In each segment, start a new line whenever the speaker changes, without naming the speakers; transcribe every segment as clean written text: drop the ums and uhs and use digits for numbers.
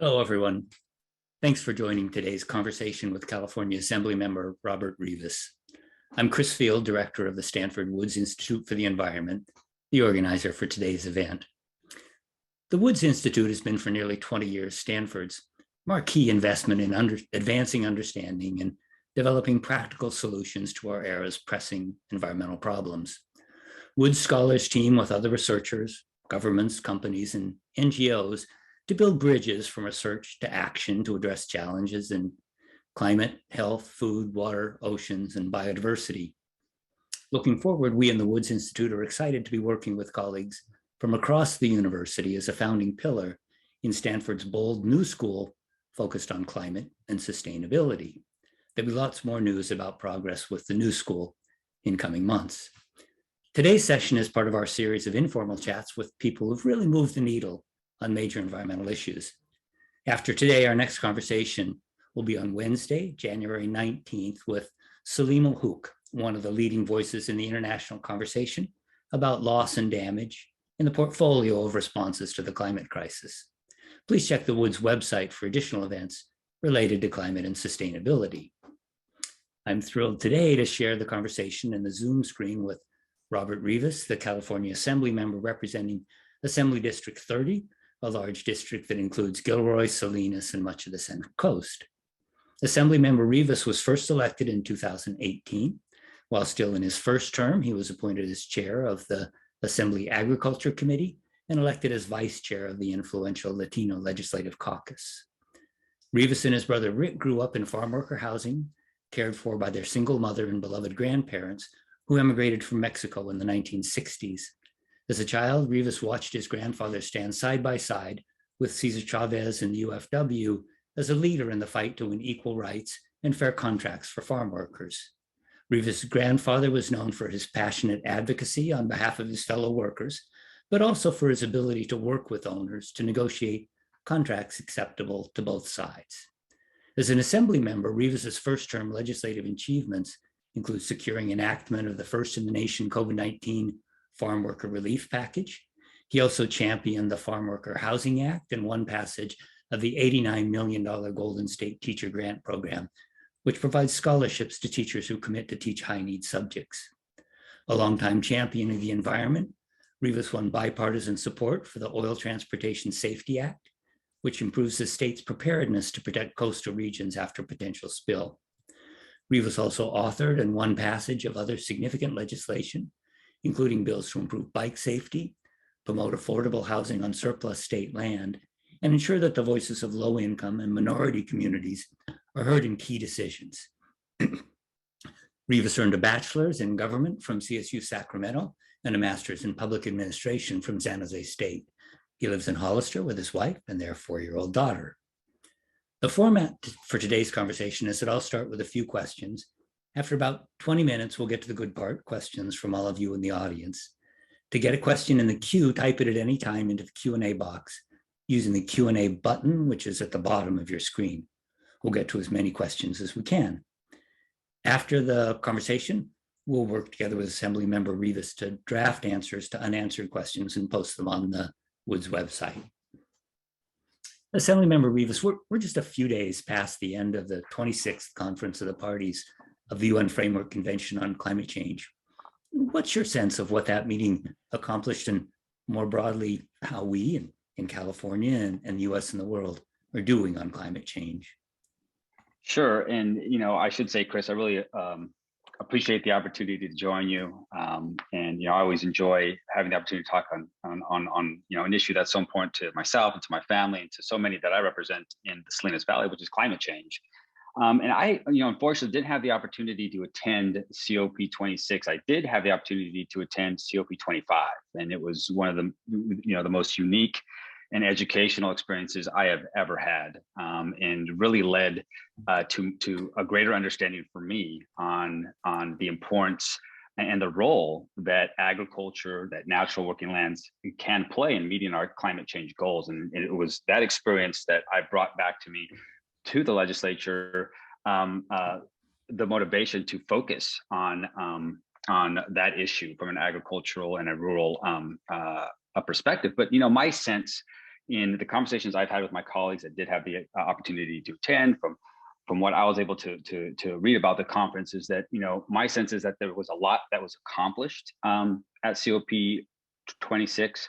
Hello, everyone. Thanks for joining today's conversation with California Assemblymember Robert Rivas. I'm Chris Field, director of the Stanford Woods Institute for the Environment, the organizer for today's event. The Woods Institute has been for nearly 20 years Stanford's marquee investment in advancing understanding and developing practical solutions to our era's pressing environmental problems. Woods scholars team with other researchers, governments, companies, and NGOs to build bridges from research to action to address challenges in climate, health, food, water, oceans, and biodiversity. Looking forward, we in the Woods Institute are excited to be working with colleagues from across the university as a founding pillar in Stanford's bold new school focused on climate and sustainability. There'll be lots more news about progress with the new school in coming months. Today's session is part of our series of informal chats with people who've really moved the needle on major environmental issues. After today, our next conversation will be on Wednesday, January 19th, with Salim Al-Houk, one of the leading voices in the international conversation about loss and damage in the portfolio of responses to the climate crisis. Please check the Woods website for additional events related to climate and sustainability. I'm thrilled today to share the conversation in the Zoom screen with Robert Rivas, the California Assembly member representing Assembly District 30, a large district that includes Gilroy, Salinas, and much of the Central Coast. Assemblymember Rivas was first elected in 2018. While still in his first term, he was appointed as chair of the Assembly Agriculture Committee and elected as vice chair of the influential Latino Legislative Caucus. Rivas and his brother Rick grew up in farm worker housing, cared for by their single mother and beloved grandparents who emigrated from Mexico in the 1960s. As a child, Rivas watched his grandfather stand side by side with Cesar Chavez and the UFW as a leader in the fight to win equal rights and fair contracts for farm workers. Rivas' grandfather was known for his passionate advocacy on behalf of his fellow workers, but also for his ability to work with owners to negotiate contracts acceptable to both sides. As an assembly member, Rivas' first-term legislative achievements include securing enactment of the first in the nation COVID-19 farm worker relief package. He also championed the Farm Worker Housing Act and won passage of the $89 million Golden State Teacher Grant Program, which provides scholarships to teachers who commit to teach high-need subjects. A longtime champion of the environment, Rivas won bipartisan support for the Oil Transportation Safety Act, which improves the state's preparedness to protect coastal regions after potential spill. Rivas also authored and won passage of other significant legislation, including bills to improve bike safety, promote affordable housing on surplus state land, and ensure that the voices of low-income and minority communities are heard in key decisions. Rivas earned a bachelor's in government from CSU Sacramento and a master's in public administration from San Jose State. He lives in Hollister with his wife and their 4-year-old daughter. The format for today's conversation is that I'll start with a few questions. After about 20 minutes, we'll get to the good part, questions from all of you in the audience. To get a question in the queue, type it at any time into the Q&A box using the Q&A button, which is at the bottom of your screen. We'll get to as many questions as we can. After the conversation, we'll work together with Assemblymember Rivas to draft answers to unanswered questions and post them on the Woods website. Assemblymember Rivas, we're just a few days past the end of the 26th Conference of the Parties of the UN Framework Convention on Climate Change. What's your sense of what that meeting accomplished, and more broadly, how we in California and the US and the world are doing on climate change?
Sure. And, I should say, Chris, I really appreciate the opportunity to join you. And, I always enjoy having the opportunity to talk on an issue that's so important to myself and to my family and to so many that I represent in the Salinas Valley, which is climate change. And I, unfortunately didn't have the opportunity to attend COP26. I did have the opportunity to attend COP25, and it was one of the, the most unique and educational experiences I have ever had, and really led to a greater understanding for me on the importance and the role that agriculture, that natural working lands can play in meeting our climate change goals. And it was that experience that I brought back to me to the legislature, the motivation to focus on that issue from an agricultural and a rural perspective. But my sense in the conversations I've had with my colleagues that did have the opportunity to attend, from what I was able to read about the conference, is that, my sense is that there was a lot that was accomplished at COP 26.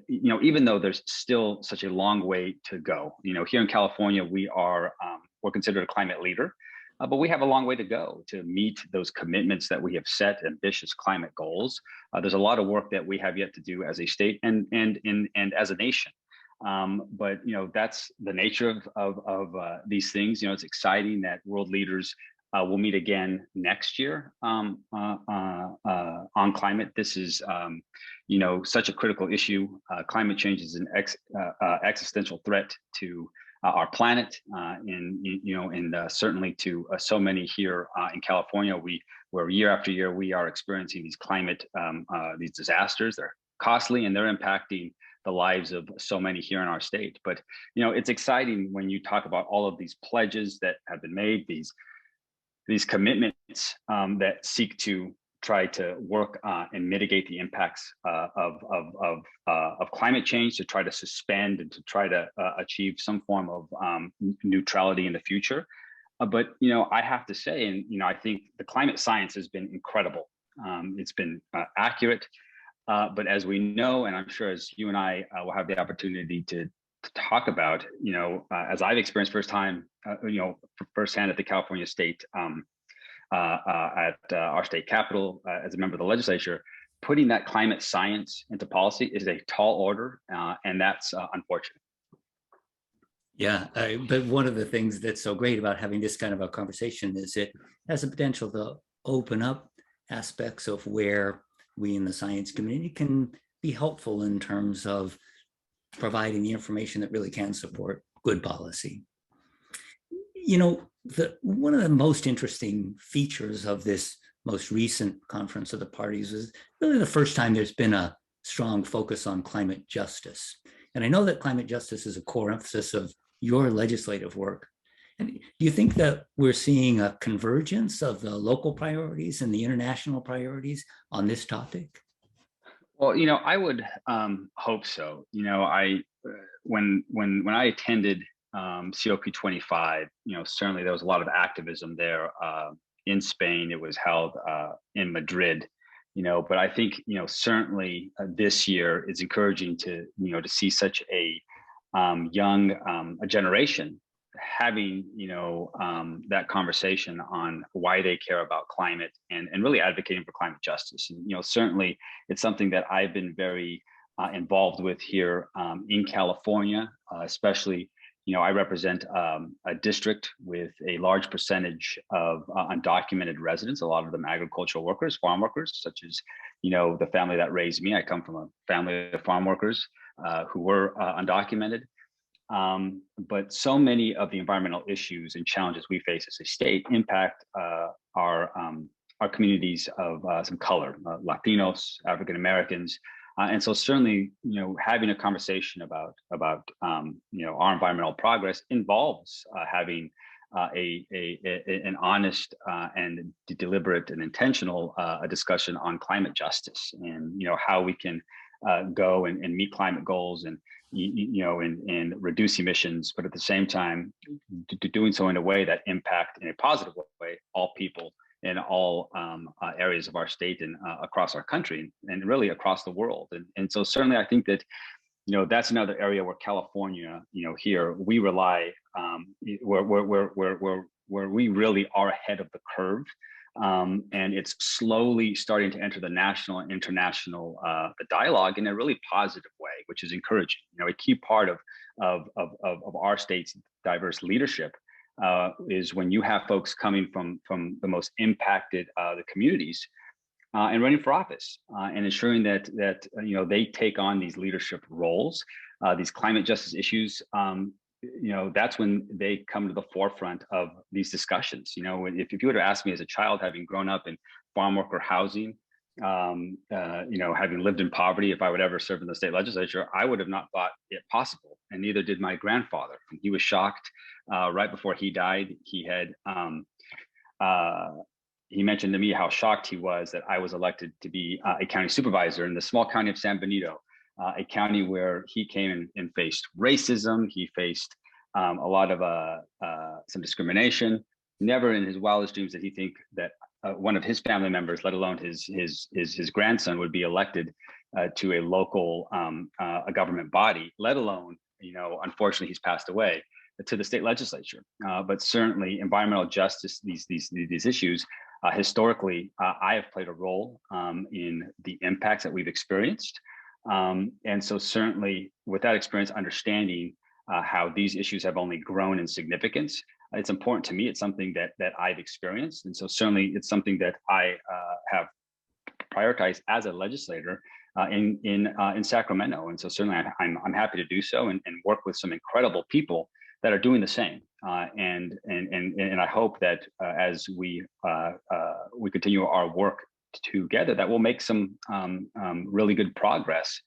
Even though there's still such a long way to go. Here in California, we're considered a climate leader, but we have a long way to go to meet those commitments that we have set, ambitious climate goals. There's a lot of work that we have yet to do as a state and as a nation. But that's the nature of these things. It's exciting that world leaders will meet again next year on climate. This is such a critical issue. Climate change is an existential threat to our planet, and certainly to so many here in California. Where year after year we are experiencing these climate these disasters. They're costly and they're impacting the lives of so many here in our state. But it's exciting when you talk about all of these pledges that have been made, these commitments that seek to try to work and mitigate the impacts of climate change, to try to suspend and to try to achieve some form of neutrality in the future. But I have to say, and I think the climate science has been incredible. It's been accurate, but as we know, and I'm sure as you and I will have the opportunity to talk about, as I've experienced firsthand at the California State, at our state capitol, as a member of the legislature, putting that climate science into policy is a tall order, and that's unfortunate.
Yeah, but one of the things that's so great about having this kind of a conversation is it has the potential to open up aspects of where we in the science community can be helpful in terms of providing the information that really can support good policy. One of the most interesting features of this most recent conference of the parties was really the first time there's been a strong focus on climate justice. And I know that climate justice is a core emphasis of your legislative work. And do you think that we're seeing a convergence of the local priorities and the international priorities on this topic?
Well, I would hope so. When I attended COP25, certainly there was a lot of activism there in Spain. It was held in Madrid, but I think, certainly this year is encouraging to see such a young a generation having, that conversation on why they care about climate and really advocating for climate justice. And, certainly it's something that I've been very involved with here in California, especially. I represent a district with a large percentage of undocumented residents, a lot of them agricultural workers, farm workers, such as, the family that raised me. I come from a family of farm workers who were undocumented. But so many of the environmental issues and challenges we face as a state impact our communities of some color, Latinos, African Americans. And so certainly, having a conversation about our environmental progress involves having an honest and deliberate and intentional discussion on climate justice and how we can go and meet climate goals and and reduce emissions, but at the same time doing so in a way that impact in a positive way all people in all areas of our state and across our country and really across the world. And so certainly I think that, that's another area where California, here we rely, where we really are ahead of the curve. And it's slowly starting to enter the national and international the dialogue in a really positive way, which is encouraging. A key part of our state's diverse leadership is when you have folks coming from the most impacted the communities and running for office and ensuring that they take on these leadership roles, these climate justice issues. That's when they come to the forefront of these discussions. If you would have asked me as a child, having grown up in farm worker housing, having lived in poverty, if I would ever serve in the state legislature, I would have not thought it possible. And neither did my grandfather. He was shocked right before he died. He mentioned to me how shocked he was that I was elected to be a county supervisor in the small county of San Benito, a county where he came and faced racism. He faced a lot of some discrimination. Never in his wildest dreams did he think that one of his family members, let alone his grandson, would be elected to a local a government body, let alone, unfortunately he's passed away, to the state legislature. But certainly environmental justice, these issues, historically, I have played a role in the impacts that we've experienced. And so certainly with that experience, understanding how these issues have only grown in significance, it's important to me. It's something that I've experienced. And so certainly it's something that I have prioritized as a legislator in Sacramento. And so certainly I'm happy to do so and work with some incredible people that are doing the same. And I hope that as we continue our work together, that we'll make some really good progress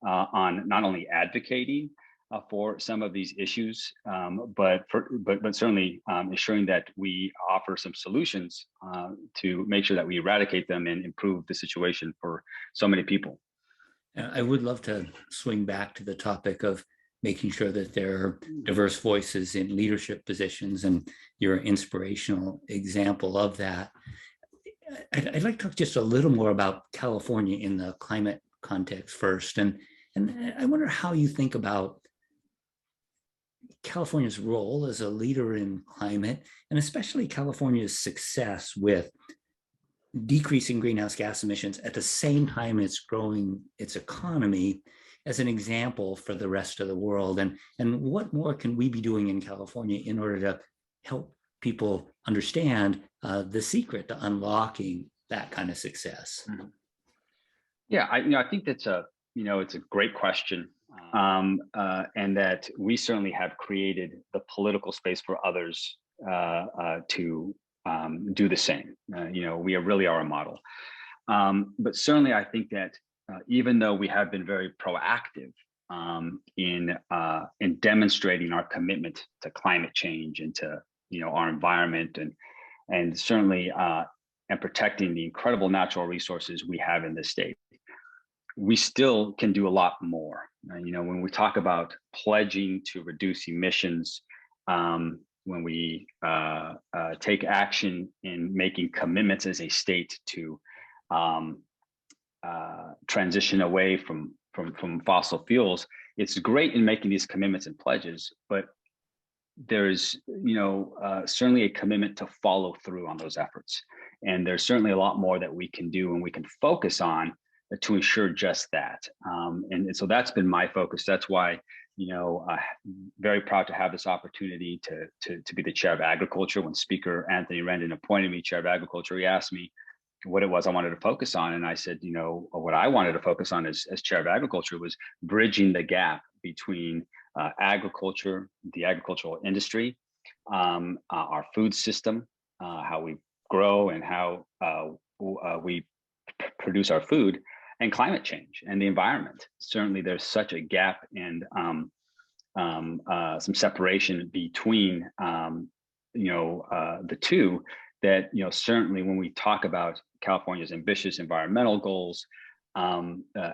on not only advocating for some of these issues, but certainly ensuring that we offer some solutions to make sure that we eradicate them and improve the situation for so many people.
I would love to swing back to the topic of making sure that there are diverse voices in leadership positions, and you're an inspirational example of that. I'd like to talk just a little more about California in the climate context first. And I wonder how you think about California's role as a leader in climate, and especially California's success with decreasing greenhouse gas emissions at the same time it's growing its economy as an example for the rest of the world. And what more can we be doing in California in order to help people understand the secret to unlocking that kind of success?
Mm-hmm. Yeah, I think that's it's a great question, and that we certainly have created the political space for others to do the same. We really are a model, but certainly I think that even though we have been very proactive in demonstrating our commitment to climate change and to our environment and certainly and protecting the incredible natural resources we have in this state, we still can do a lot more. When we talk about pledging to reduce emissions, when we take action in making commitments as a state to transition away from fossil fuels, it's great in making these commitments and pledges, but there's certainly a commitment to follow through on those efforts. And there's certainly a lot more that we can do and we can focus on to ensure just that. And so that's been my focus. That's why, very proud to have this opportunity to be the chair of agriculture. When Speaker Anthony Rendon appointed me chair of agriculture, he asked me what it was I wanted to focus on. And I said, what I wanted to focus on as chair of agriculture was bridging the gap between agriculture, the agricultural industry, our food system, how we grow and how we produce our food, and climate change and the environment. Certainly there's such a gap and some separation between the two that certainly when we talk about California's ambitious environmental goals,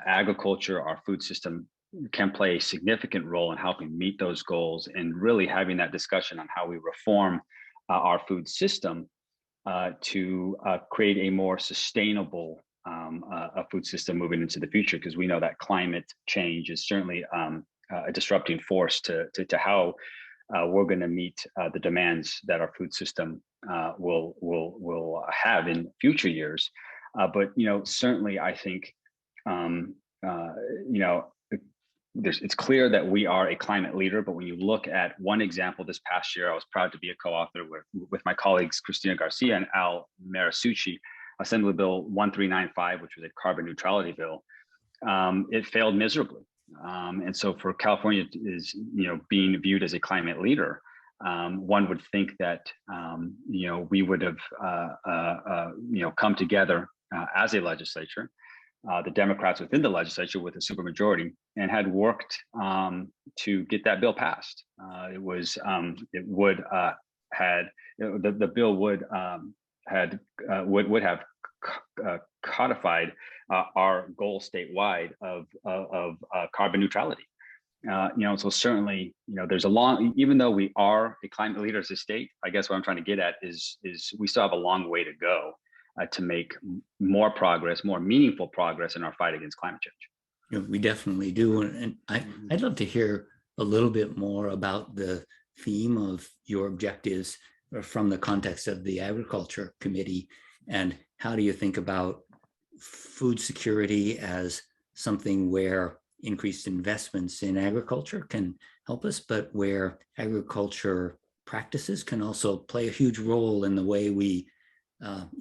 agriculture, our food system, can play a significant role in helping meet those goals, and really having that discussion on how we reform our food system to create a more sustainable a food system moving into the future, because we know that climate change is certainly a disrupting force to how we're going to meet the demands that our food system will have in future years. But certainly I think it's clear that we are a climate leader. But when you look at one example this past year, I was proud to be a co-author with my colleagues Cristina Garcia and Al Marisucci, Assembly Bill 1395, which was a carbon neutrality bill. It failed miserably. And so for California is, being viewed as a climate leader, one would think that, we would have, come together as a legislature, the Democrats within the legislature with a supermajority, and had worked to get that bill passed. The bill would would have codified our goal statewide of carbon neutrality. So certainly, there's a long, even though we are a climate leader as a state, I guess what I'm trying to get at is we still have a long way to go to make more progress, more meaningful progress in our fight against climate change.
We definitely do. And I'd love to hear a little bit more about the theme of your objectives from the context of the Agriculture Committee. And how do you think about food security as something where increased investments in agriculture can help us, but where agriculture practices can also play a huge role in the way we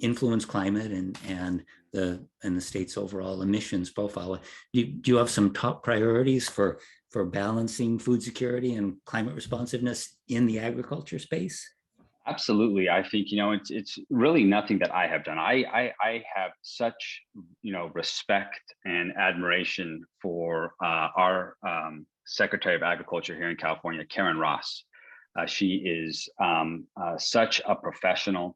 influence climate and the state's overall emissions profile? Do you have some top priorities for balancing food security and climate responsiveness in the agriculture space?
Absolutely. I think, it's really nothing that I have done. I have such, respect and admiration for our Secretary of Agriculture here in California, Karen Ross. She is such a professional,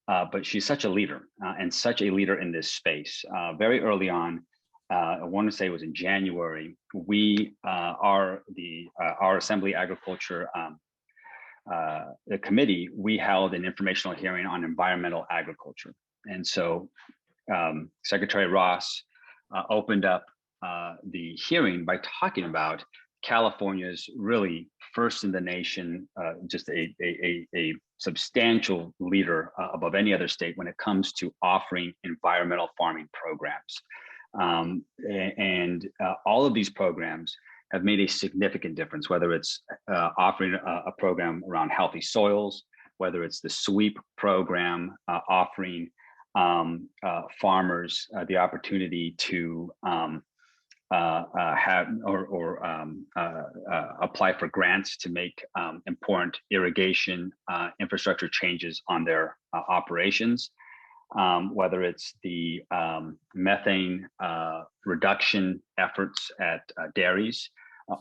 but she's such a leader and such a leader in this space. Very early on, I want to say it was in January, our Assembly Agriculture the committee, we held an informational hearing on environmental agriculture. And so Secretary Ross opened up the hearing by talking about California's really first in the nation, just a substantial leader above any other state when it comes to offering environmental farming programs. And all of these programs have made a significant difference, whether it's offering a program around healthy soils, whether it's the SWEEP program, offering farmers the opportunity to have or apply for grants to make important irrigation infrastructure changes on their operations, whether it's the methane reduction efforts at dairies.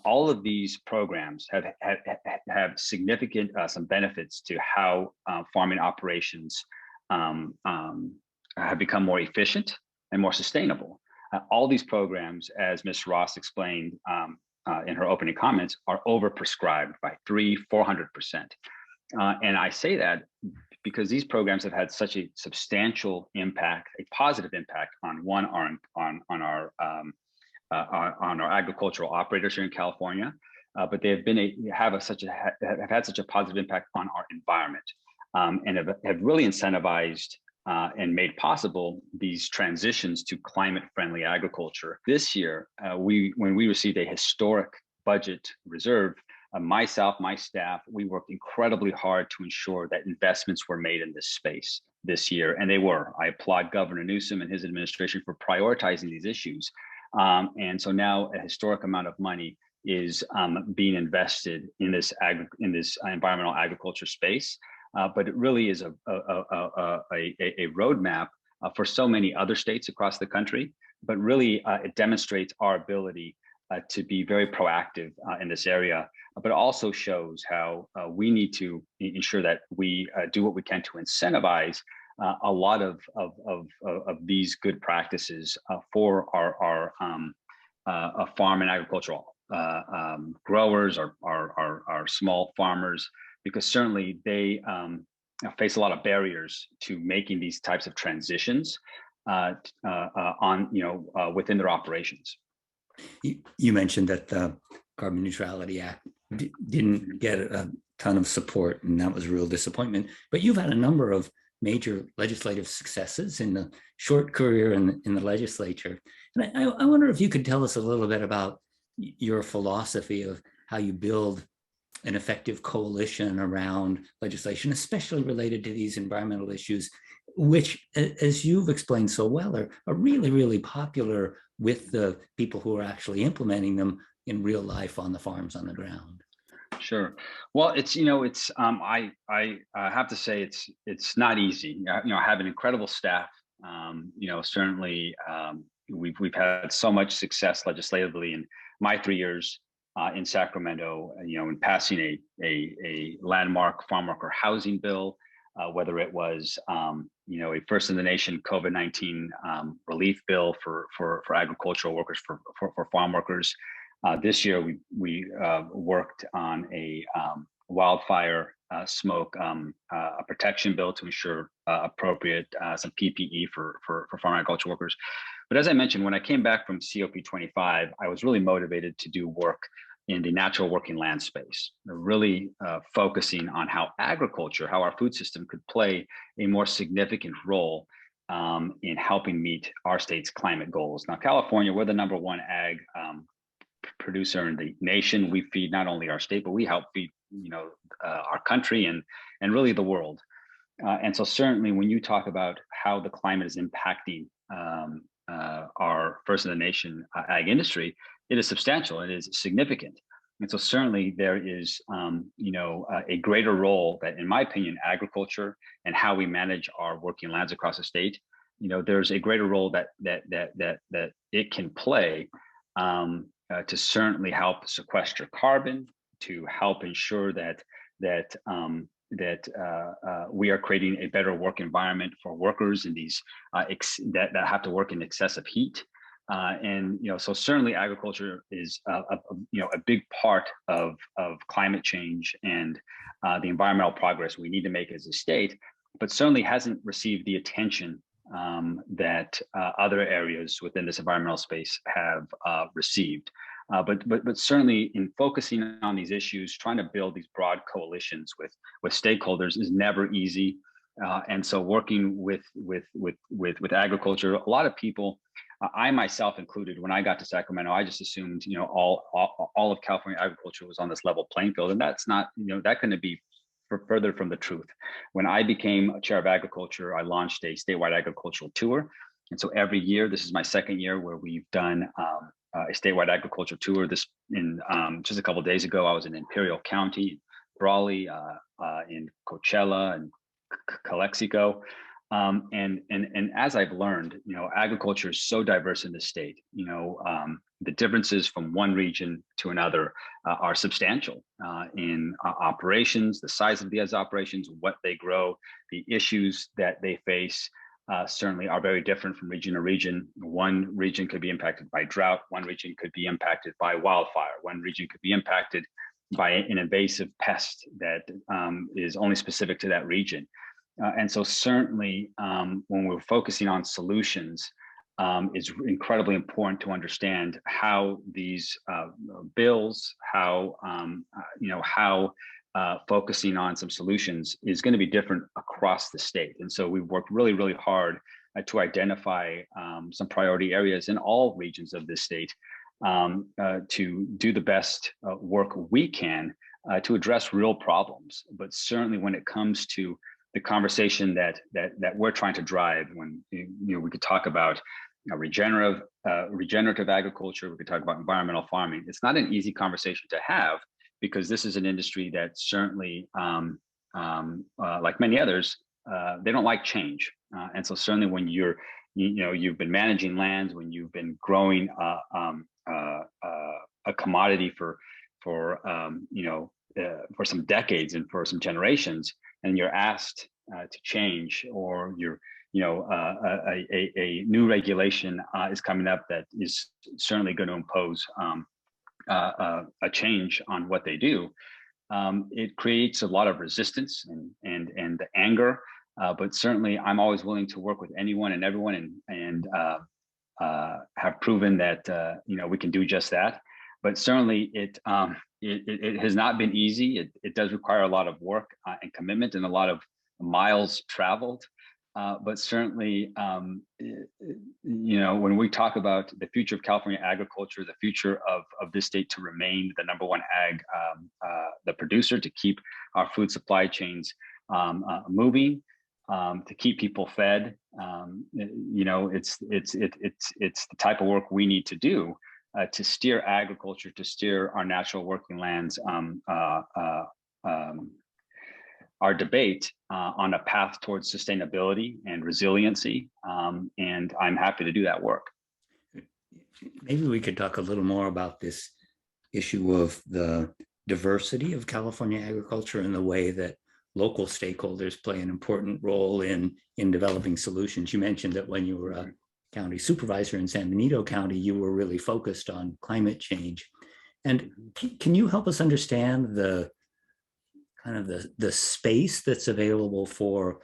All of these programs have significant some benefits to how farming operations have become more efficient and more sustainable. All these programs, as Ms. Ross explained in her opening comments, are overprescribed by 300–400%. And I say that because these programs have had such a substantial impact, a positive impact on our agricultural operators here in California, but they have had such a positive impact on our environment, and have really incentivized and made possible these transitions to climate-friendly agriculture. This year, when we received a historic budget reserve, myself, my staff, we worked incredibly hard to ensure that investments were made in this space this year, and they were. I applaud Governor Newsom and his administration for prioritizing these issues. And so now a historic amount of money is being invested in this environmental agriculture space. But it really is a roadmap for so many other states across the country. But really, it demonstrates our ability to be very proactive in this area, but also shows how we need to ensure that we do what we can to incentivize a lot of these good practices for our farm and agricultural growers, our small farmers, because certainly they face a lot of barriers to making these types of transitions within their operations.
You mentioned that the Carbon Neutrality Act didn't get a ton of support, and that was a real disappointment. But you've had a number of major legislative successes in the short career in the legislature. And I wonder if you could tell us a little bit about your philosophy of how you build an effective coalition around legislation, especially related to these environmental issues, which, as you've explained so well, are really, really popular with the people who are actually implementing them in real life on the farms on the ground.
Sure. Well, I have to say it's not easy. I have an incredible staff. Certainly we've had so much success legislatively in my 3 years in Sacramento. In passing a landmark farm worker housing bill, whether it was a first in the nation COVID-19 relief bill for agricultural workers, for farm workers. This year we worked on a wildfire smoke a protection bill to ensure appropriate some PPE for farm agriculture workers. But as I mentioned, when I came back from COP25, I was really motivated to do work in the natural working land space, really focusing on how agriculture, how our food system could play a more significant role in helping meet our state's climate goals. Now, California, we're the #1 ag producer in the nation. We feed not only our state, but we help feed our country and really the world. And so certainly when you talk about how the climate is impacting our first in the nation ag industry, it is substantial, it is significant. And so certainly there is a greater role that, in my opinion, agriculture and how we manage our working lands across the state, there's a greater role that it can play to certainly help sequester carbon, to help ensure that we are creating a better work environment for workers in these that have to work in excessive heat. So certainly agriculture is a big part of climate change and the environmental progress we need to make as a state, but certainly hasn't received the attention that other areas within this environmental space have received. But certainly in focusing on these issues, trying to build these broad coalitions with stakeholders is never easy. And so working with agriculture, a lot of people, I myself included, when I got to Sacramento, I just assumed all of California agriculture was on this level playing field, and that's not that couldn't be further from the truth. When I became chair of agriculture, I launched a statewide agricultural tour, and so every year, this is my second year where we've done a statewide agriculture tour. This in just a couple of days ago, I was in Imperial County, Brawley, in Coachella and Calexico. And as I've learned, agriculture is so diverse in the state. The differences from one region to another are substantial in operations, the size of these operations, what they grow, the issues that they face. Certainly are very different from region to region. One region could be impacted by drought. One region could be impacted by wildfire. One region could be impacted by an invasive pest that is only specific to that region. And so certainly when we're focusing on solutions, it's incredibly important to understand how these bills, how focusing on some solutions is going to be different across the state. And so we've worked really, really hard to identify some priority areas in all regions of this state to do the best work we can to address real problems. But certainly when it comes to the conversation that we're trying to drive, when we could talk about regenerative agriculture, we could talk about environmental farming. It's not an easy conversation to have, because this is an industry that certainly, like many others, they don't like change. And so certainly when you've been managing lands, when you've been growing a commodity for some decades and for some generations, and you're asked to change, or a new regulation is coming up that is certainly going to impose a change on what they do, it creates a lot of resistance and anger. But certainly, I'm always willing to work with anyone and everyone, and have proven that we can do just that. But certainly, it has not been easy. It does require a lot of work and commitment and a lot of miles traveled. But certainly, when we talk about the future of California agriculture, the future of this state to remain the #1 ag, the producer, to keep our food supply chains moving, to keep people fed, it's the type of work we need to do to steer agriculture, to steer our natural working lands, our debate on a path towards sustainability and resiliency. And I'm happy to do that work.
Maybe we could talk a little more about this issue of the diversity of California agriculture and the way that local stakeholders play an important role in developing solutions. You mentioned that when you were a county supervisor in San Benito County, you were really focused on climate change. And can you help us understand the kind of the space that's available for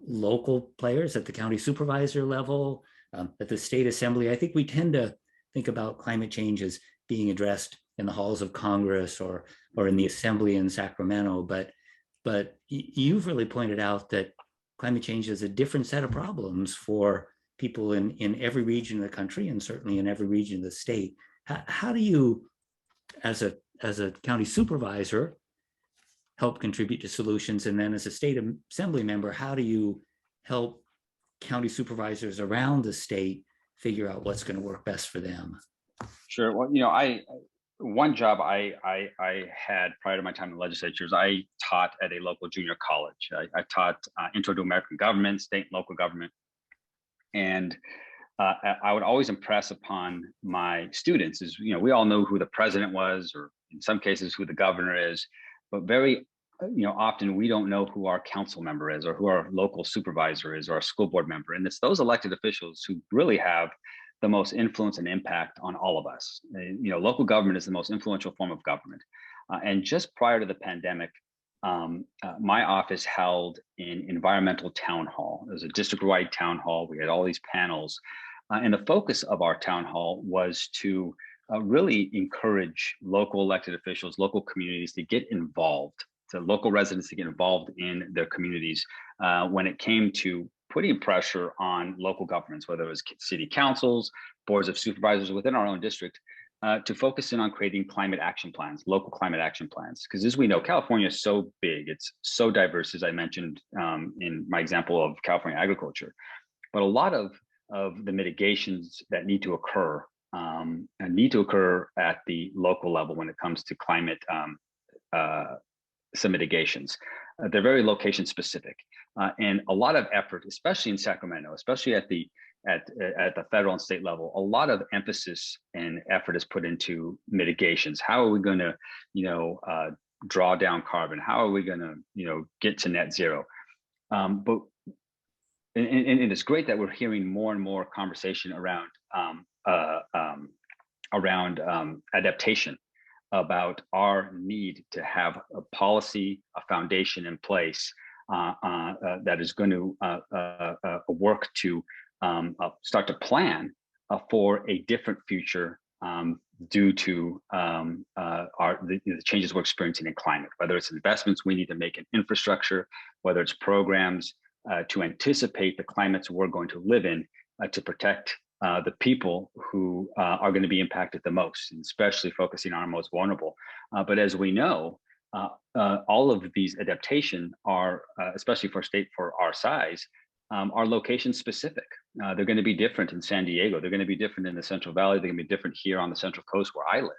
local players at the county supervisor level, at the state assembly? I think we tend to think about climate change as being addressed in the halls of Congress or in the assembly in Sacramento, but you've really pointed out that climate change is a different set of problems for people in every region of the country, and certainly in every region of the state. How do you, as a county supervisor, help contribute to solutions? And then as a state assembly member, how do you help county supervisors around the state figure out what's going to work best for them?
Sure. Well, one job I had prior to my time in the legislature is I taught at a local junior college. I taught Intro to American Government, state and local government. And I would always impress upon my students is, we all know who the president was, or in some cases who the governor is, but very, often we don't know who our council member is, or who our local supervisor is, or our school board member. And it's those elected officials who really have the most influence and impact on all of us. Local government is the most influential form of government. And just prior to the pandemic, my office held an environmental town hall. It was a district-wide town hall. We had all these panels. And the focus of our town hall was to really encourage local elected officials, local communities to get involved, to local residents to get involved in their communities when it came to putting pressure on local governments, whether it was city councils, boards of supervisors within our own district, to focus in on creating climate action plans, local climate action plans. Because as we know, California is so big, it's so diverse, as I mentioned in my example of California agriculture. But a lot of the mitigations that need to occur at the local level when it comes to climate some mitigations. They're very location specific, and a lot of effort, especially in Sacramento, especially at the federal and state level, a lot of emphasis and effort is put into mitigations. How are we going to, draw down carbon? How are we going to, get to net zero? But it's great that we're hearing more and more conversation around adaptation, about our need to have a policy, a foundation in place that is going to work to start to plan for a different future due to the changes we're experiencing in climate, whether it's investments we need to make in infrastructure, whether it's programs to anticipate the climates we're going to live in to protect the people who are going to be impacted the most, and especially focusing on our most vulnerable. But as we know, all of these adaptation are, especially for a state for our size, are location specific. They're going to be different in San Diego. They're going to be different in the Central Valley. They're going to be different here on the Central Coast where I live.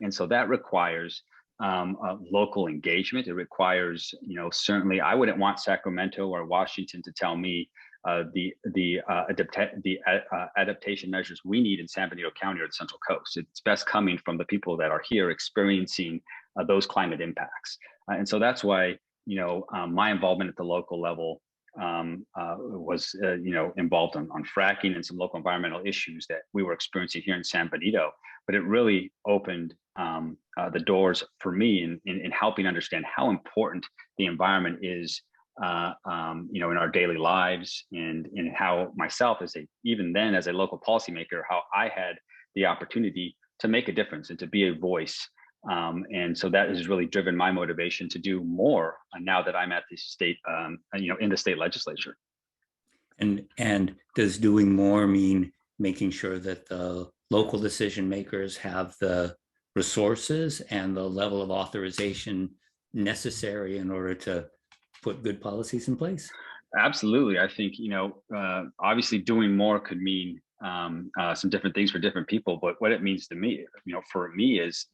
And so that requires local engagement. It requires, certainly I wouldn't want Sacramento or Washington to tell me the adaptation measures we need in San Benito County or the Central Coast. It's best coming from the people that are here experiencing those climate impacts. And so that's why, my involvement at the local level was, involved on fracking and some local environmental issues that we were experiencing here in San Benito. But it really opened the doors for me in helping understand how important the environment is in our daily lives, and in how myself even then as a local policymaker, how I had the opportunity to make a difference and to be a voice. And so that has really driven my motivation to do more now that I'm at the state, in the state legislature.
And does doing more mean making sure that the local decision makers have the resources and the level of authorization necessary in order to put good policies in place?
Absolutely. I think, obviously doing more could mean some different things for different people, but what it means to me, for me is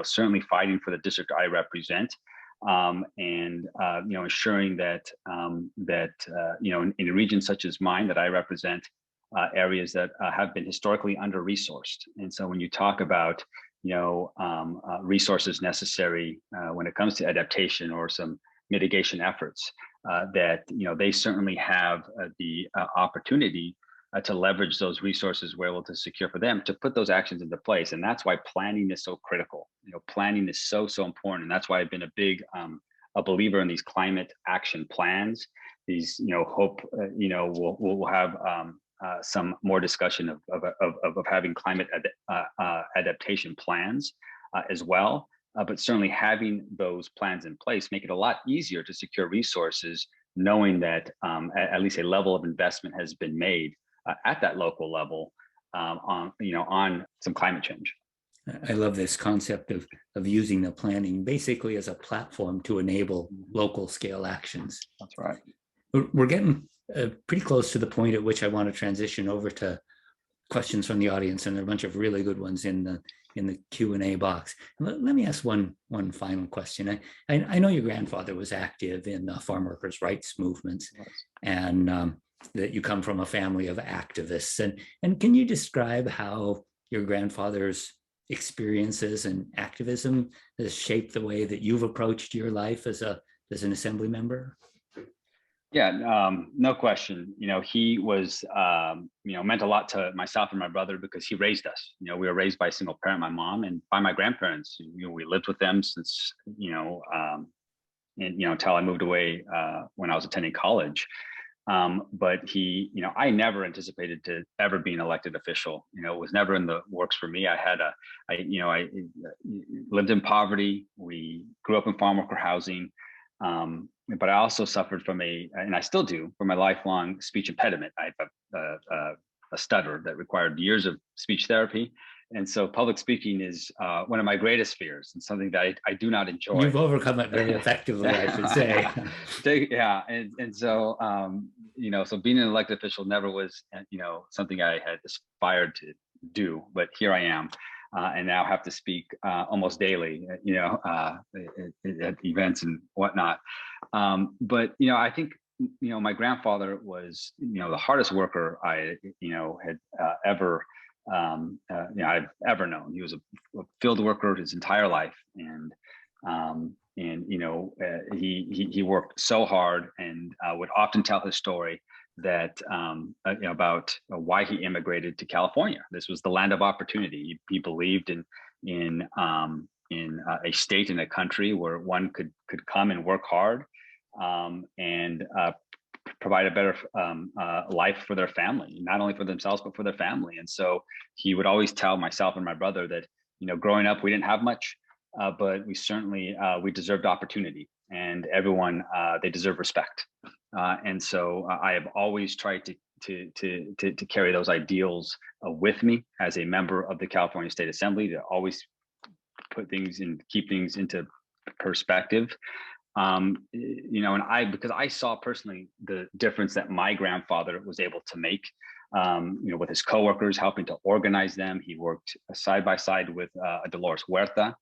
certainly fighting for the district I represent, and ensuring that in a region such as mine that I represent, areas that have been historically under-resourced. And so when you talk about resources necessary when it comes to adaptation, or some mitigation efforts, that they certainly have the opportunity to leverage those resources we're able to secure for them to put those actions into place. And that's why planning is so critical. Planning is so important, and that's why I've been a believer in these climate action plans. These, hope, we'll have some more discussion of having climate adaptation plans as well. But certainly having those plans in place make it a lot easier to secure resources, knowing that at least a level of investment has been made at that local level on some climate change.
I love this concept of using the planning basically as a platform to enable local scale actions.
That's right.
We're getting pretty close to the point at which I want to transition over to questions from the audience, and there are a bunch of really good ones in the Q&A box. Let me ask one final question. I know your grandfather was active in the farm workers' rights movements, and that you come from a family of activists. And can you describe how your grandfather's experiences and activism has shaped the way that you've approached your life as an assembly member?
Yeah, no question. He was, meant a lot to myself and my brother because he raised us. We were raised by a single parent, my mom, and by my grandparents. We lived with them since, until I moved away when I was attending college. But he, I never anticipated to ever be an elected official. It was never in the works for me. I lived in poverty. We grew up in farm worker housing. But I also suffered from and I still do, from a lifelong speech impediment. I have a stutter that required years of speech therapy. And so public speaking is one of my greatest fears, and something that I do not enjoy.
You've overcome it very effectively, I should say.
Yeah. And so, so being an elected official never was, something I had aspired to do, but here I am. And now have to speak almost daily, at events and whatnot. But I think my grandfather was the hardest worker I had ever I've ever known. He was a field worker his entire life, and he worked so hard, and would often tell his story that about why he immigrated to California. This was the land of opportunity. He believed in a state and a country where one could come and work hard and provide a better life for their family, not only for themselves but for their family. And so he would always tell myself and my brother that growing up we didn't have much, but we certainly we deserved opportunity, and everyone they deserve respect. And so I have always tried to carry those ideals with me as a member of the California State Assembly, to always put things and keep things into perspective. And because I saw personally the difference that my grandfather was able to make, with his coworkers, helping to organize them. He worked side by side with Dolores Huerta,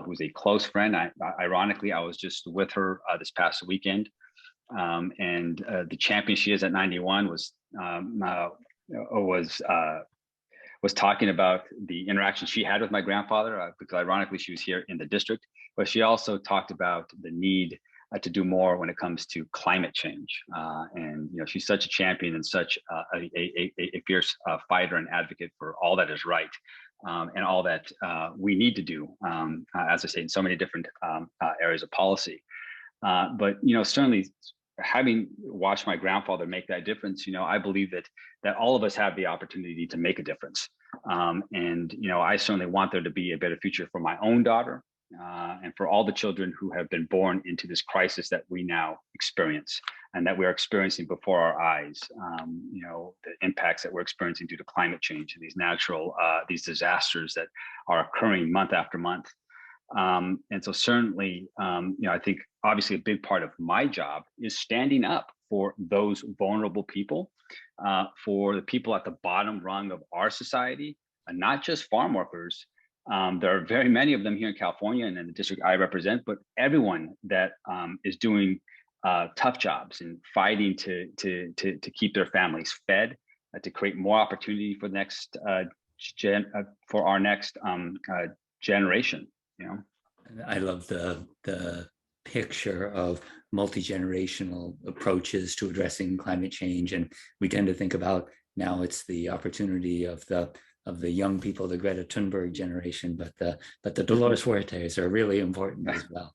who's a close friend. Ironically, I was just with her this past weekend. And the champion she is at 91 was talking about the interaction she had with my grandfather, because ironically she was here in the district, but she also talked about the need to do more when it comes to climate change. And she's such a champion and such a fierce fighter and advocate for all that is right, and all that we need to do, as I say, in so many different areas of policy. But certainly, having watched my grandfather make that difference, I believe that all of us have the opportunity to make a difference. And I certainly want there to be a better future for my own daughter, and for all the children who have been born into this crisis that we now experience, and that we are experiencing before our eyes. The impacts that we're experiencing due to climate change and these disasters that are occurring month after month. And so certainly, I think obviously a big part of my job is standing up for those vulnerable people, for the people at the bottom rung of our society, and not just farm workers. There are very many of them here in California and in the district I represent, but everyone that is doing tough jobs and fighting to keep their families fed, to create more opportunity for the next for our next generation.
I love the picture of multi-generational approaches to addressing climate change. And we tend to think about now it's the opportunity of the young people, the Greta Thunberg generation, but the Dolores Huertas are really important as well.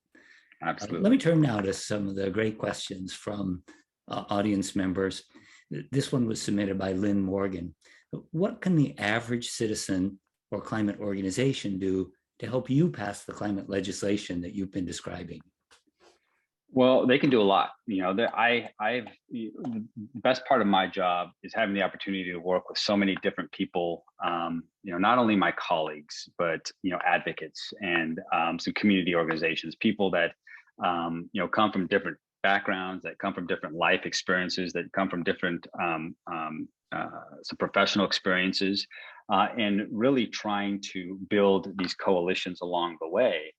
Absolutely.
Let me turn now to some of the great questions from audience members. This one was submitted by Lynn Morgan. What can the average citizen or climate organization do to help you pass the climate legislation that you've been describing?
Well, they can do a lot. The best part of my job is having the opportunity to work with so many different people. Not only my colleagues, but advocates and some community organizations, people that come from different backgrounds, that come from different life experiences, that come from different some professional experiences, and really trying to build these coalitions along the way.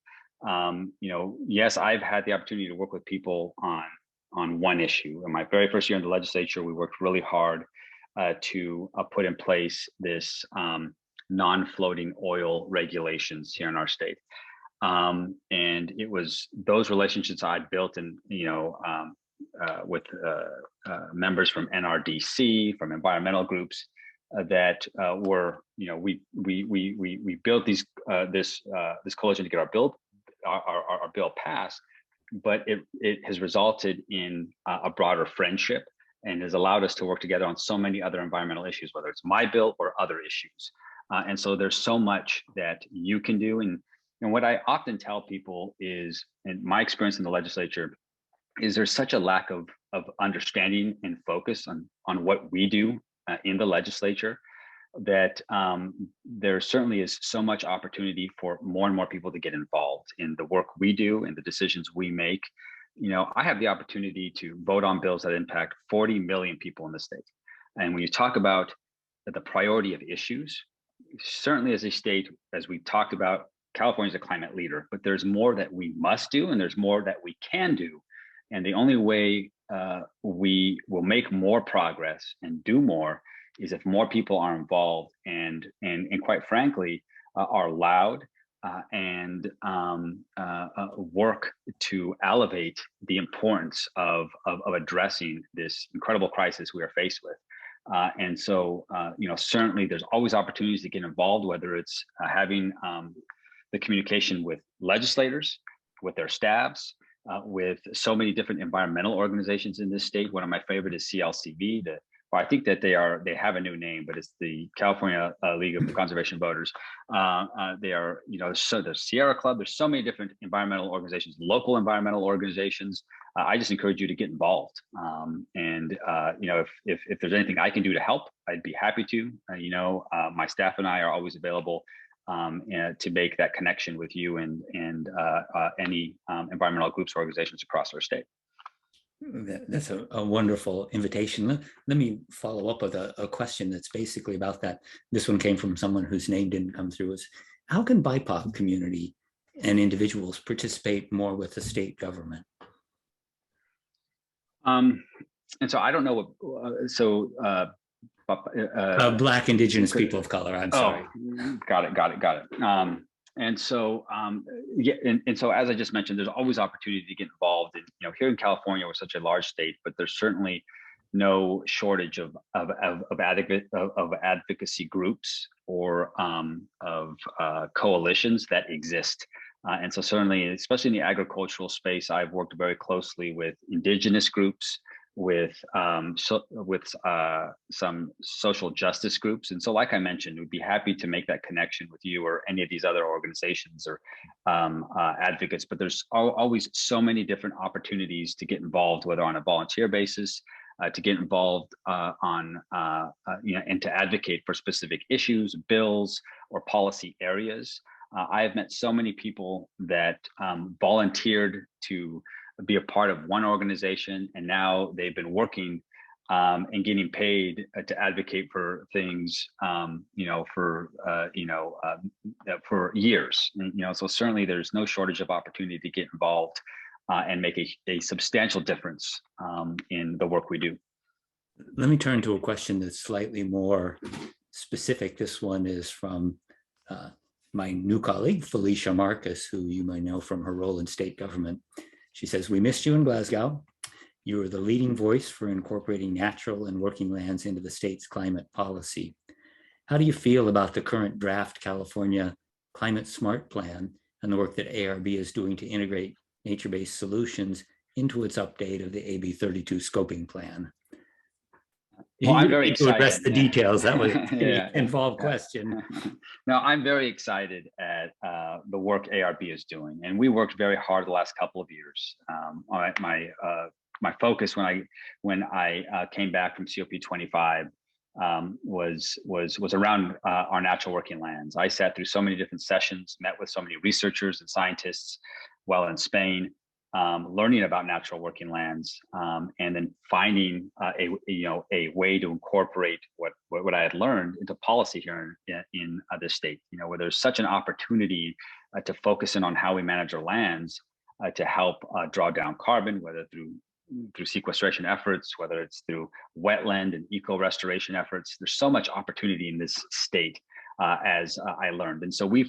Yes, I've had the opportunity to work with people on one issue. In my very first year in the legislature, we worked really hard to put in place this non-floating oil regulations here in our state. And it was those relationships I'd built with members from NRDC, from environmental groups that were, we built this coalition to get our bill passed, but it has resulted in a broader friendship and has allowed us to work together on so many other environmental issues, whether it's my bill or other issues. And so there's so much that you can do. And what I often tell people is, in my experience in the legislature, is there's such a lack of understanding and focus on what we do in the legislature, that there certainly is so much opportunity for more and more people to get involved in the work we do and the decisions we make. I have the opportunity to vote on bills that impact 40 million people in the state. And when you talk about the priority of issues, certainly as a state, as we talked about, California is a climate leader, but there's more that we must do and there's more that we can do. And the only way we will make more progress and do more is if more people are involved and quite frankly are loud and work to elevate the importance of addressing this incredible crisis we are faced with. And so certainly there's always opportunities to get involved, whether it's having the communication with legislators, with their staffs, with so many different environmental organizations in this state. One of my favorite is CLCV. I think that they have a new name, but it's the California League of Conservation Voters. They are, so the Sierra Club. There's so many different environmental organizations, local environmental organizations. I just encourage you to get involved. If there's anything I can do to help, I'd be happy to. My staff and I are always available to make that connection with you and any environmental groups or organizations across our state.
That's a wonderful invitation. Let me follow up with a question that's basically about that. This one came from someone whose name didn't come through. Is how can BIPOC community and individuals participate more with the state government? And
so I don't know what,
Black, Indigenous people of color. I'm sorry.
Got it. And so, and so, as I just mentioned, there's always opportunity to get involved. And here in California, we're such a large state, but there's certainly no shortage of advocacy groups or of coalitions that exist. And so, certainly, especially in the agricultural space, I've worked very closely with indigenous groups, with some social justice groups. And so, like I mentioned, we'd be happy to make that connection with you or any of these other organizations or advocates, but there's always so many different opportunities to get involved, whether on a volunteer basis, to get involved and to advocate for specific issues, bills, or policy areas. I have met so many people that volunteered to be a part of one organization, and now they've been working and getting paid to advocate for things, for years. And, so certainly there's no shortage of opportunity to get involved and make a substantial difference in the work we do.
Let me turn to a question that's slightly more specific. This one is from my new colleague, Felicia Marcus, who you might know from her role in state government. She says, "We missed you in Glasgow. You are the leading voice for incorporating natural and working lands into the state's climate policy. How do you feel about the current draft California Climate Smart Plan and the work that ARB is doing to integrate nature-based solutions into its update of the AB 32 scoping plan?"
Well, I'm
You
very
need to address
excited.
the details. That was an
Yeah.
involved question.
No, I'm very excited at the work ARB is doing, and we worked very hard the last couple of years. My focus when I came back from COP25 was around our natural working lands. I sat through so many different sessions, met with so many researchers and scientists while in Spain, learning about natural working lands, and then finding a way to incorporate what I had learned into policy here in this state. Where there's such an opportunity to focus in on how we manage our lands to help draw down carbon, whether through sequestration efforts, whether it's through wetland and eco restoration efforts. There's so much opportunity in this state, as I learned, and so we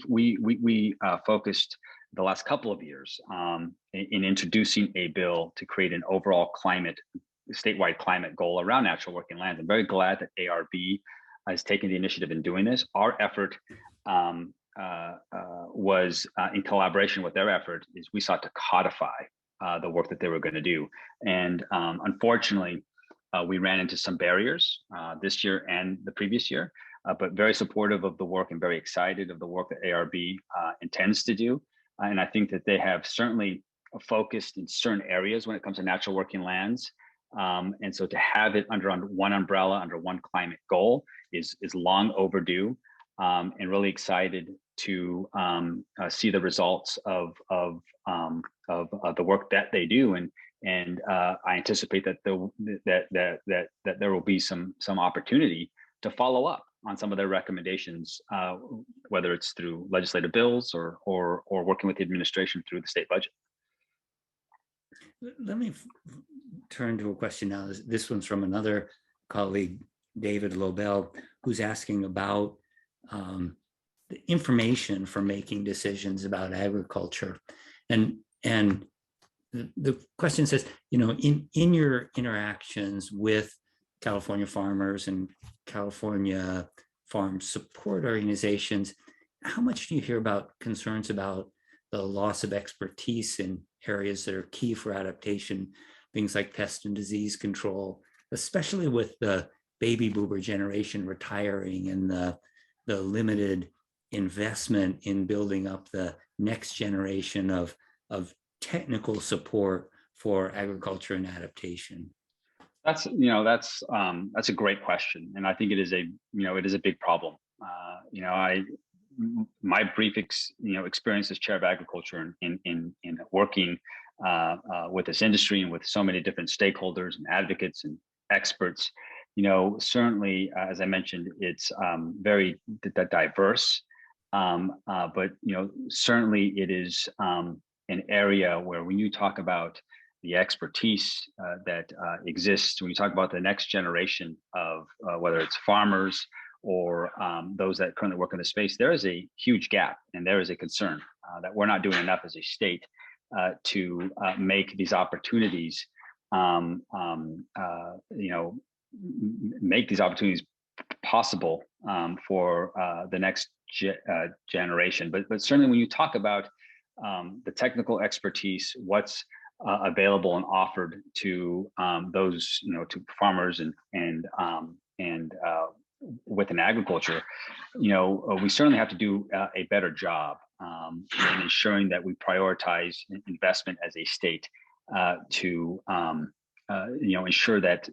focused the last couple of years in introducing a bill to create an overall statewide climate goal around natural working lands. I'm very glad that ARB has taken the initiative in doing this. Our effort was in collaboration with their effort is we sought to codify the work that they were going to do. And unfortunately, we ran into some barriers this year and the previous year, but very supportive of the work and very excited of the work that ARB intends to do. And I think that they have certainly focused in certain areas when it comes to natural working lands. And so to have it under one umbrella, under one climate goal is long overdue, and really excited to see the results of the work that they do. And I anticipate that there will be some opportunity to follow up on some of their recommendations, whether it's through legislative bills or working with the administration through the state budget.
Let me turn to a question now. This one's from another colleague, David Lobel, who's asking about the information for making decisions about agriculture. And the question says, in your interactions with California farmers and California farm support organizations, how much do you hear about concerns about the loss of expertise in areas that are key for adaptation, things like pest and disease control, especially with the baby boomer generation retiring and the limited investment in building up the next generation of technical support for agriculture and adaptation?
That's a great question, and I think it is a big problem. My brief experience as chair of agriculture in working with this industry and with so many different stakeholders and advocates and experts, certainly, as I mentioned, it's very diverse, but certainly it is an area where when you talk about the expertise that exists, when you talk about the next generation of whether it's farmers or those that currently work in the space, there is a huge gap, and there is a concern that we're not doing enough as a state to make these opportunities, make these opportunities possible for the next generation. But certainly, when you talk about the technical expertise, what's available and offered to those, to farmers and within agriculture, we certainly have to do a better job in ensuring that we prioritize investment as a state to ensure that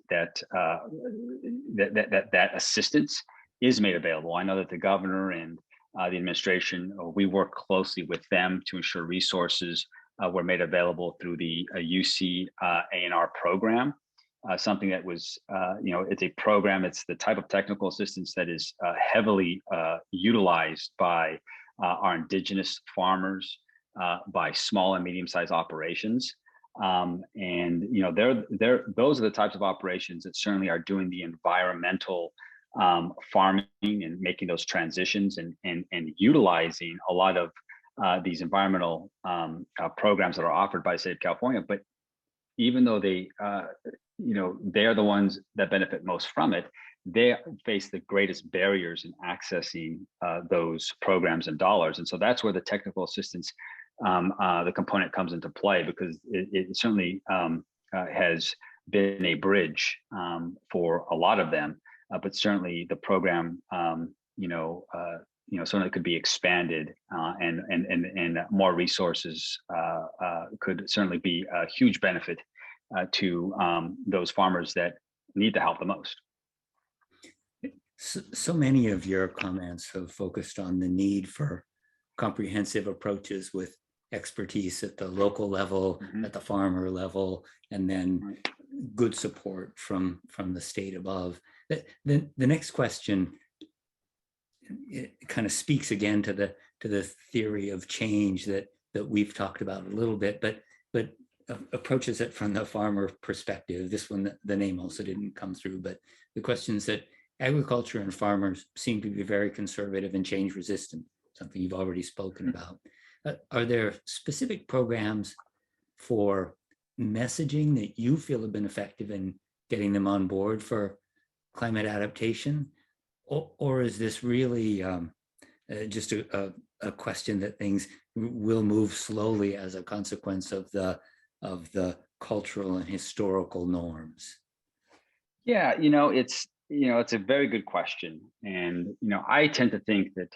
assistance is made available. I know that the governor and the administration, we work closely with them to ensure resources were made available through the UC A&R program. Something that was, it's a program, it's the type of technical assistance that is heavily utilized by our indigenous farmers, by small and medium-sized operations. And those are the types of operations that certainly are doing the environmental farming and making those transitions and utilizing a lot of these environmental programs that are offered by the state of California. But even though they, they are the ones that benefit most from it, they face the greatest barriers in accessing those programs and dollars. And so that's where the technical assistance, the component comes into play, because it certainly has been a bridge for a lot of them, but certainly the program, certainly could be expanded, and more resources could certainly be a huge benefit to those farmers that need the help the most.
So many of your comments have focused on the need for comprehensive approaches with expertise at the local level, at the farmer level, and then good support from the state above. The next question, it kind of speaks again to the theory of change that we've talked about a little bit, but approaches it from the farmer perspective. This one, the name also didn't come through, but the question is that agriculture and farmers seem to be very conservative and change resistant, something you've already spoken about. Are there specific programs for messaging that you feel have been effective in getting them on board for climate adaptation? Or is this really just a question that things will move slowly as a consequence of the cultural and historical norms?
Yeah, it's a very good question, and I tend to think that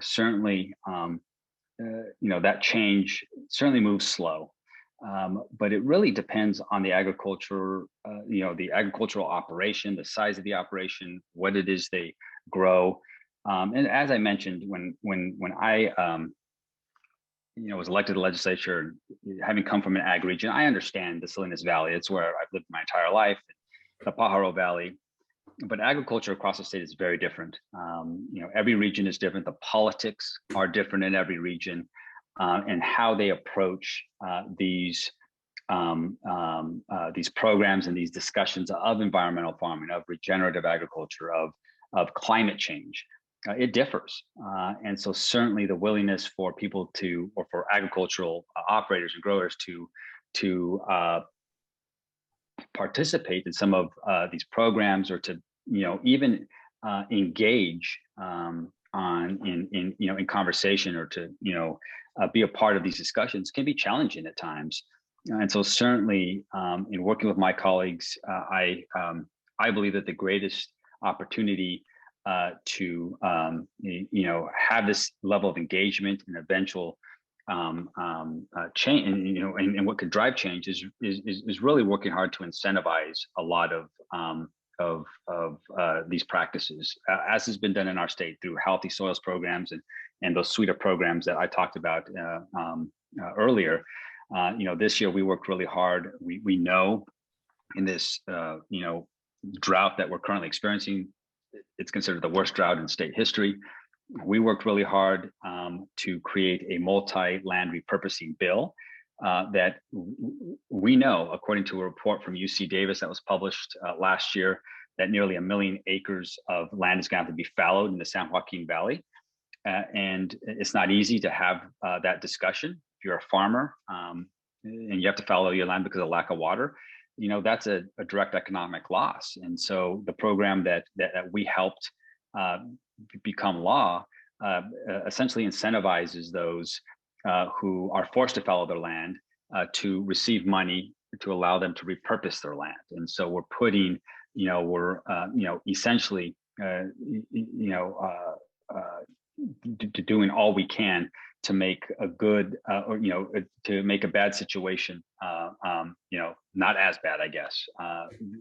certainly that change certainly moves slow, but it really depends on the agriculture, the agricultural operation, the size of the operation, what it is they grow, and as I mentioned, when I was elected to the legislature, having come from an ag region, I understand the Salinas Valley. It's where I've lived my entire life, the Pajaro Valley. But agriculture across the state is very different. Every region is different. The politics are different in every region, and how they approach these programs and these discussions of environmental farming, of regenerative agriculture, of climate change. It differs, and so certainly the willingness for people or for agricultural operators and growers to participate in some of these programs, or to even engage in conversation, or to be a part of these discussions, can be challenging at times. And so certainly in working with my colleagues, I believe that the greatest opportunity to have this level of engagement and eventual change, and what could drive change is really working hard to incentivize a lot of these practices, as has been done in our state through healthy soils programs and those suite of programs that I talked about earlier. This year we worked really hard. We know in this drought that we're currently experiencing, it's considered the worst drought in state history. We worked really hard to create a multi-land repurposing bill that we know, according to a report from UC Davis that was published last year, that nearly 1 million acres of land is going to have to be fallowed in the San Joaquin Valley. And it's not easy to have that discussion. If you're a farmer and you have to fallow your land because of lack of water, that's a direct economic loss. And so the program that we helped become law essentially incentivizes those who are forced to fallow their land to receive money to allow them to repurpose their land. And so we're putting, essentially, doing all we can to make a good, to make a bad situation, not as bad, I guess,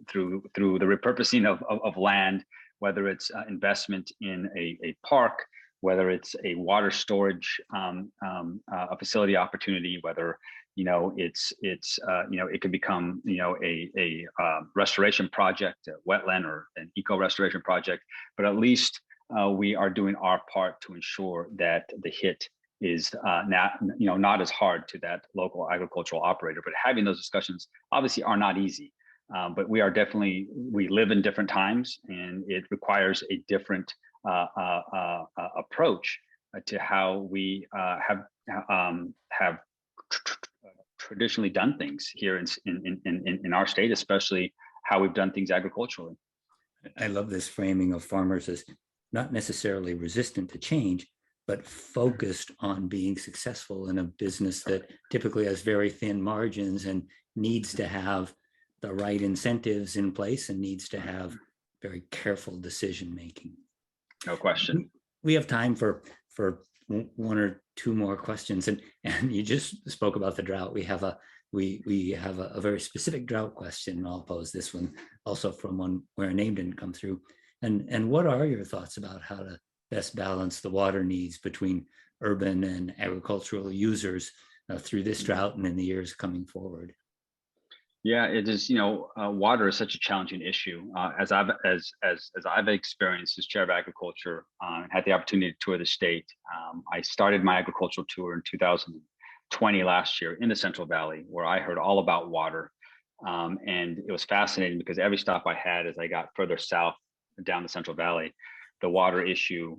through the repurposing of land, whether it's investment in a park, whether it's a water storage a facility opportunity, whether it can become a restoration project, a wetland or an eco restoration project, but at least we are doing our part to ensure that the hit is not as hard to that local agricultural operator. But having those discussions obviously are not easy. But we live in different times, and it requires a different approach to how we have traditionally done things here in our state, especially how we've done things agriculturally.
I love this framing of farmers as not necessarily resistant to change, but focused on being successful in a business that typically has very thin margins and needs to have the right incentives in place and needs to have very careful decision making.
No question.
We have time for one or two more questions, and you just spoke about the drought. We have a very specific drought question. I'll pose this one also from one where a name didn't come through. And what are your thoughts about how to best balance the water needs between urban and agricultural users through this drought and in the years coming forward?
Yeah, it is. Water is such a challenging issue. As I've experienced as chair of agriculture, and had the opportunity to tour the state. I started my agricultural tour in 2020 last year in the Central Valley, where I heard all about water, and it was fascinating because every stop I had as I got further south down the Central Valley, the water issue,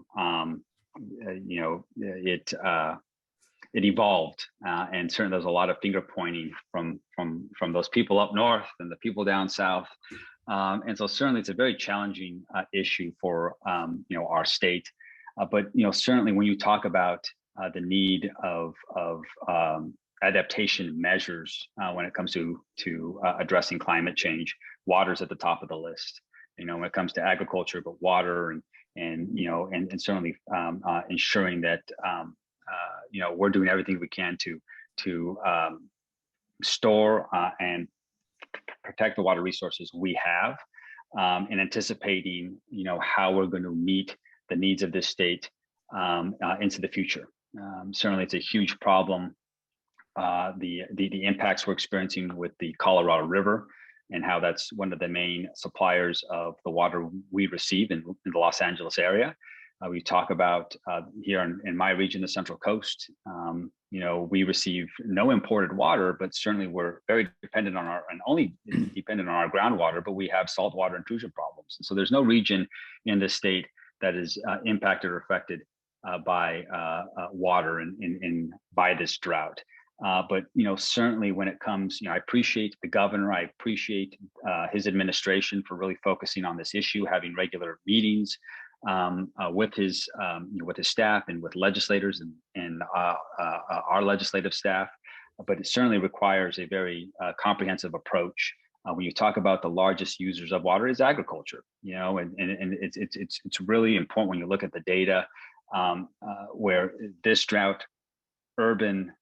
it evolved, and certainly there's a lot of finger pointing from those people up north and the people down south, and so certainly it's a very challenging issue for our state. But certainly when you talk about the need of adaptation measures when it comes to addressing climate change, water's at the top of the list. When it comes to agriculture, but water and certainly ensuring that we're doing everything we can to store and protect the water resources we have, and anticipating how we're going to meet the needs of this state into the future. Certainly, it's a huge problem. The impacts we're experiencing with the Colorado River and how that's one of the main suppliers of the water we receive in the Los Angeles area. We talk about here in my region, the Central Coast, we receive no imported water, but certainly we're very dependent on only dependent on our groundwater, but we have saltwater intrusion problems. And so there's no region in the state that is impacted or affected by water and by this drought. But certainly when it comes, I appreciate the governor. I appreciate his administration for really focusing on this issue, having regular meetings with his staff and with legislators and our legislative staff. But it certainly requires a very comprehensive approach. When you talk about the largest users of water is agriculture, and it's really important when you look at the data where this drought, urban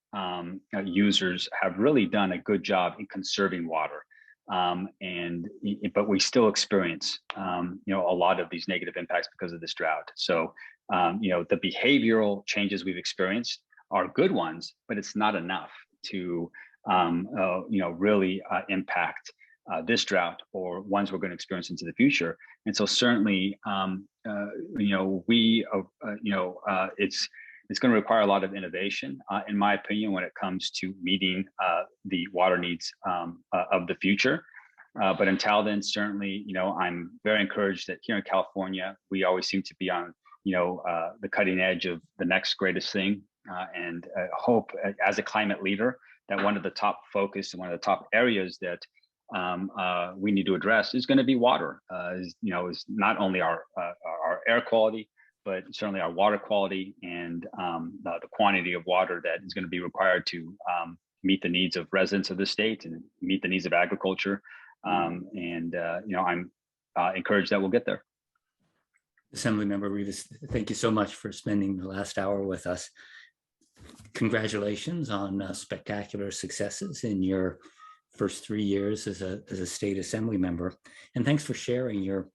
users have really done a good job in conserving water, but we still experience a lot of these negative impacts because of this drought. So the behavioral changes we've experienced are good ones, but it's not enough to really impact this drought or ones we're going to experience into the future. And so certainly it's going to require a lot of innovation, in my opinion, when it comes to meeting the water needs of the future. But until then, certainly, I'm very encouraged that here in California, we always seem to be on, the cutting edge of the next greatest thing, and hope as a climate leader that one of the top focus and one of the top areas that we need to address is going to be water. Is not only our air quality, but certainly our water quality and the quantity of water that is going to be required to meet the needs of residents of the state and meet the needs of agriculture. I'm encouraged that we'll get there.
Assemblymember Rivas, thank you so much for spending the last hour with us. Congratulations on spectacular successes in your first 3 years as a state assembly member, and thanks for sharing your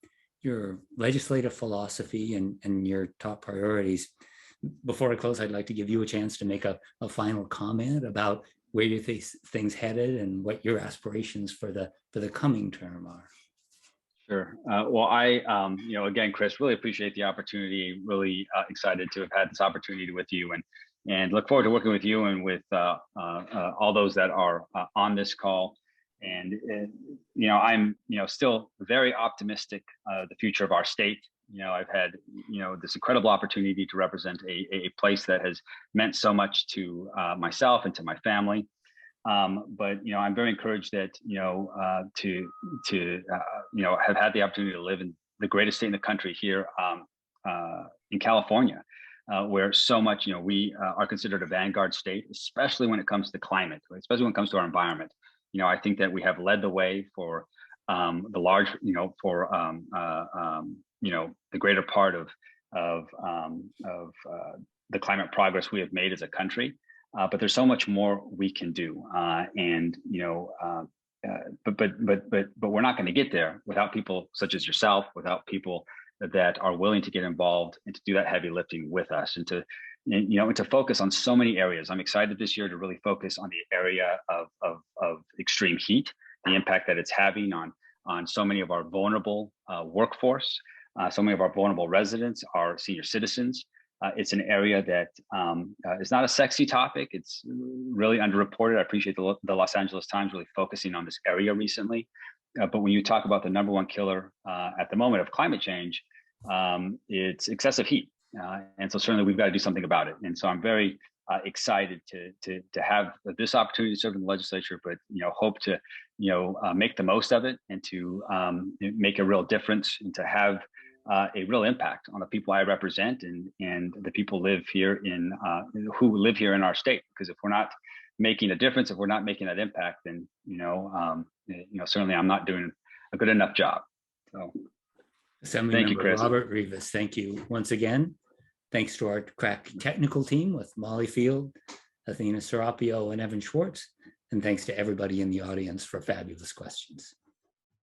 legislative philosophy and your top priorities. Before I close, I'd like to give you a chance to make a final comment about where you think things headed and what your aspirations for the coming term are.
Sure. Well, I, again, Chris, really appreciate the opportunity. Really excited to have had this opportunity with you, and look forward to working with you and with all those that are on this call. And I'm still very optimistic the future of our state I've had, this incredible opportunity to represent a place that has meant so much to myself and to my family. But I'm very encouraged that have had the opportunity to live in the greatest state in the country here in California, where so much we are considered a vanguard state, especially when it comes to climate, right? Especially when it comes to our environment. I think that we have led the way for the large, the greater part of the climate progress we have made as a country. But there's so much more we can do, but we're not going to get there without people such as yourself, without people that are willing to get involved and to do that heavy lifting with us, and to focus on so many areas. I'm excited this year to really focus on the area of extreme heat, the impact that it's having on so many of our vulnerable workforce, so many of our vulnerable residents, our senior citizens. It's an area that is not a sexy topic. It's really underreported. I appreciate the Los Angeles Times really focusing on this area recently. But when you talk about the #1 killer at the moment of climate change, it's excessive heat. And so certainly we've got to do something about it. And so I'm very excited to have this opportunity to serve in the legislature, but hope to make the most of it, and to make a real difference, and to have a real impact on the people I represent, and the people who live here in our state. Because if we're not making a difference, if we're not making that impact, then certainly I'm not doing a good enough job. So thank you, Chris.
Robert Rivas, thank you once again. Thanks to our crack technical team with Molly Field, Athena Serapio, and Evan Schwartz. And thanks to everybody in the audience for fabulous questions.